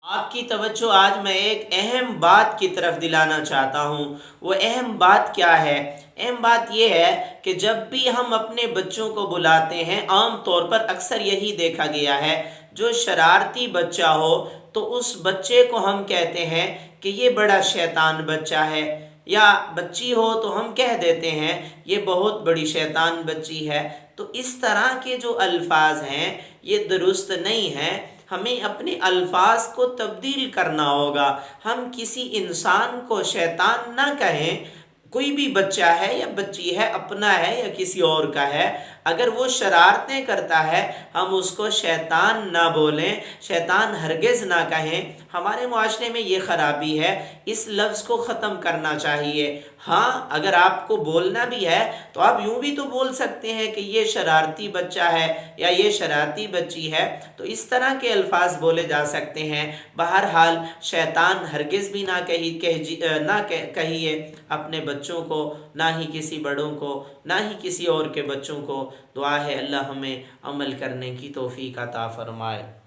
آپ کی توجہ آج میں ایک اہم بات کی طرف دلانا چاہتا ہوں۔ وہ اہم بات کیا ہے؟ اہم بات یہ ہے کہ جب بھی ہم اپنے بچوں کو بلاتے ہیں، عام طور پر اکثر یہی دیکھا گیا ہے، جو شرارتی بچہ ہو تو اس بچے کو ہم کہتے ہیں کہ یہ بڑا شیطان بچہ ہے، یا بچی ہو تو ہم کہہ دیتے ہیں یہ بہت بڑی شیطان بچی ہے۔ تو اس طرح کے جو الفاظ ہیں یہ درست نہیں ہیں۔ ہمیں اپنے الفاظ کو تبدیل کرنا ہوگا۔ ہم کسی انسان کو شیطان نہ کہیں۔ کوئی بھی بچہ ہے یا بچی ہے، اپنا ہے یا کسی اور کا ہے، اگر وہ شرارتیں کرتا ہے ہم اس کو شیطان نہ بولیں، شیطان ہرگز نہ کہیں۔ ہمارے معاشرے میں یہ خرابی ہے، اس لفظ کو ختم کرنا چاہیے۔ ہاں، اگر آپ کو بولنا بھی ہے تو آپ یوں بھی تو بول سکتے ہیں کہ یہ شرارتی بچہ ہے یا یہ شرارتی بچی ہے، تو اس طرح کے الفاظ بولے جا سکتے ہیں۔ بہرحال شیطان ہرگز بھی نہ کہیے اپنے بچوں کو، نہ ہی کسی بڑوں کو، نہ ہی کسی اور کے بچوں کو۔ دعا ہے اللہ ہمیں عمل کرنے کی توفیق عطا فرمائے۔